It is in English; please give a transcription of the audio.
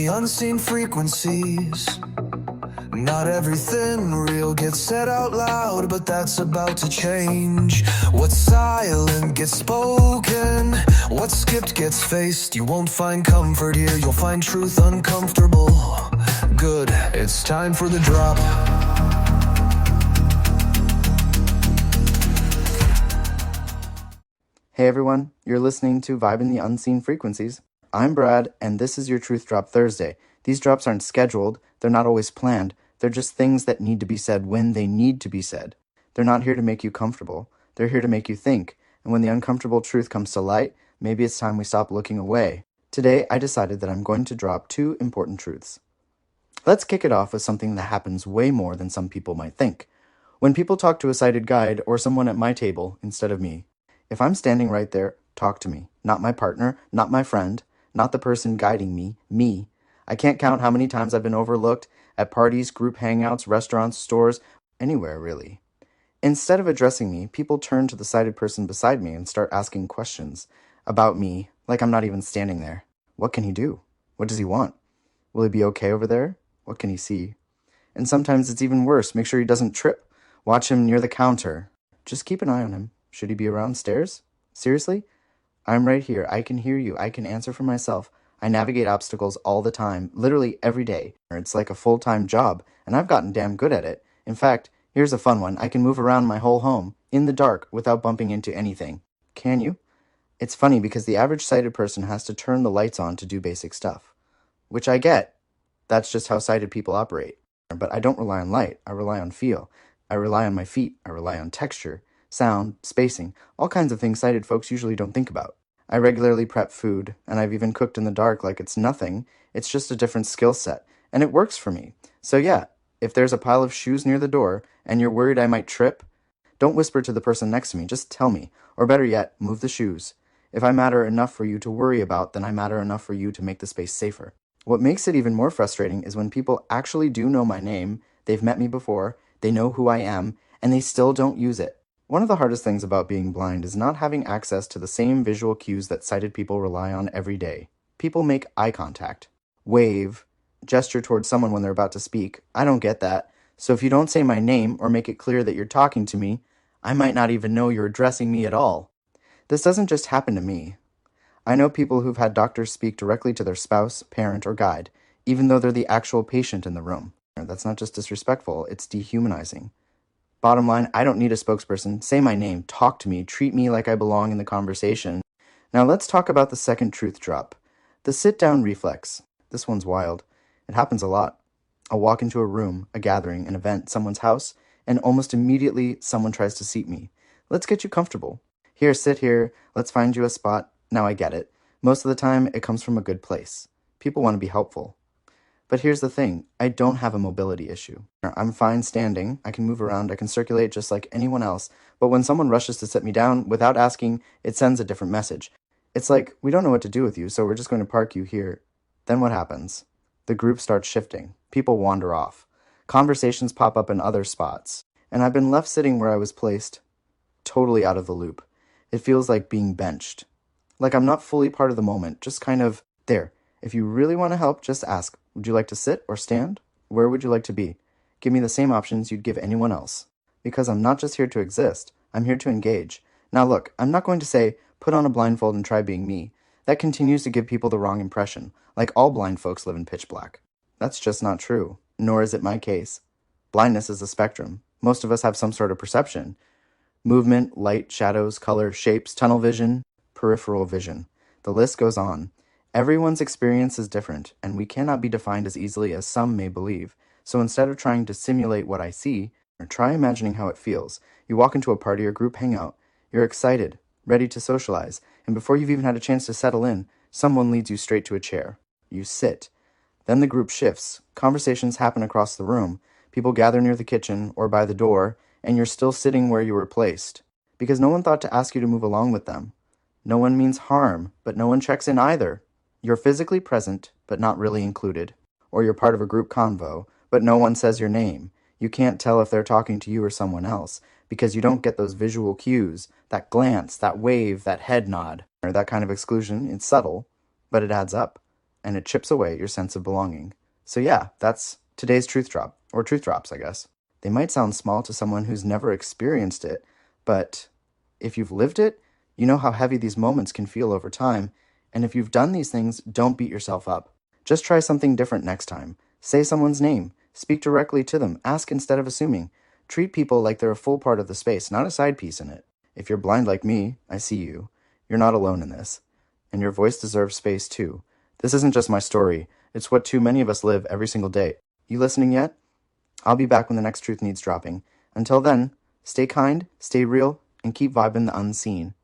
the unseen frequencies. Not everything real gets said out loud, but that's about to change. What's silent gets spoken, what's skipped gets faced. You won't find comfort here, you'll find truth uncomfortable. Good, it's time for the drop. Hey everyone, you're listening to Vibe in the Unseen Frequencies. I'm Brad, and this is your Truth Drop Thursday. These drops aren't scheduled, they're not always planned, they're just things that need to be said when they need to be said. They're not here to make you comfortable, they're here to make you think, and when the uncomfortable truth comes to light, maybe it's time we stop looking away. Today, I decided that I'm going to drop 2 important truths. Let's kick it off with something that happens way more than some people might think. When people talk to a sighted guide or someone at my table instead of me, if I'm standing right there, talk to me. Not my partner, not my friend, not the person guiding me, me. I can't count how many times I've been overlooked at parties, group hangouts, restaurants, stores, anywhere really. Instead of addressing me, people turn to the sighted person beside me and start asking questions about me like I'm not even standing there. What can he do? What does he want? Will he be okay over there? What can he see? And sometimes it's even worse. Make sure he doesn't trip. Watch him near the counter. Just keep an eye on him. Should he be around stairs? Seriously? I'm right here. I can hear you. I can answer for myself. I navigate obstacles all the time, literally every day. It's like a full-time job, and I've gotten damn good at it. In fact, here's a fun one. I can move around my whole home, in the dark, without bumping into anything. Can you? It's funny because the average sighted person has to turn the lights on to do basic stuff. Which I get. That's just how sighted people operate. But I don't rely on light. I rely on feel. I rely on my feet. I rely on texture, sound, spacing, all kinds of things sighted folks usually don't think about. I regularly prep food, and I've even cooked in the dark like it's nothing. It's just a different skill set, and it works for me. So yeah, if there's a pile of shoes near the door, and you're worried I might trip, don't whisper to the person next to me, just tell me. Or better yet, move the shoes. If I matter enough for you to worry about, then I matter enough for you to make the space safer. What makes it even more frustrating is when people actually do know my name, they've met me before, they know who I am, and they still don't use it. One of the hardest things about being blind is not having access to the same visual cues that sighted people rely on every day. People make eye contact, wave, gesture towards someone when they're about to speak. I don't get that. So if you don't say my name or make it clear that you're talking to me, I might not even know you're addressing me at all. This doesn't just happen to me. I know people who've had doctors speak directly to their spouse, parent, or guide, even though they're the actual patient in the room. That's not just disrespectful, it's dehumanizing. Bottom line, I don't need a spokesperson. Say my name, talk to me, treat me like I belong in the conversation. Now let's talk about the second truth drop. The sit-down reflex. This one's wild. It happens a lot. I'll walk into a room, a gathering, an event, someone's house, and almost immediately someone tries to seat me. Let's get you comfortable. Here, sit here. Let's find you a spot. Now I get it. Most of the time, it comes from a good place. People want to be helpful. But here's the thing, I don't have a mobility issue. I'm fine standing, I can move around, I can circulate just like anyone else, but when someone rushes to sit me down without asking, it sends a different message. It's like, we don't know what to do with you, so we're just going to park you here. Then what happens? The group starts shifting. People wander off. Conversations pop up in other spots. And I've been left sitting where I was placed, totally out of the loop. It feels like being benched. Like I'm not fully part of the moment, just kind of there. If you really want to help, just ask. Would you like to sit or stand? Where would you like to be? Give me the same options you'd give anyone else. Because I'm not just here to exist, I'm here to engage. Now look, I'm not going to say, put on a blindfold and try being me. That continues to give people the wrong impression, like all blind folks live in pitch black. That's just not true, nor is it my case. Blindness is a spectrum. Most of us have some sort of perception. Movement, light, shadows, color, shapes, tunnel vision, peripheral vision. The list goes on. Everyone's experience is different, and we cannot be defined as easily as some may believe. So instead of trying to simulate what I see, or try imagining how it feels. You walk into a party or group hangout. You're excited, ready to socialize, and before you've even had a chance to settle in, someone leads you straight to a chair. You sit. Then the group shifts. Conversations happen across the room. People gather near the kitchen or by the door, and you're still sitting where you were placed. Because no one thought to ask you to move along with them. No one means harm, but no one checks in either. You're physically present, but not really included. Or you're part of a group convo, but no one says your name. You can't tell if they're talking to you or someone else, because you don't get those visual cues, that glance, that wave, that head nod, or that kind of exclusion. It's subtle, but it adds up. and it chips away your sense of belonging. So yeah, that's today's truth drop, or truth drops, I guess. They might sound small to someone who's never experienced it, but if you've lived it, you know how heavy these moments can feel over time, and if you've done these things, don't beat yourself up. Just try something different next time. Say someone's name. Speak directly to them. Ask instead of assuming. Treat people like they're a full part of the space, not a side piece in it. If you're blind like me, I see you. You're not alone in this. And your voice deserves space too. This isn't just my story. It's what too many of us live every single day. You listening yet? I'll be back when the next truth needs dropping. Until then, stay kind, stay real, and keep vibing the unseen.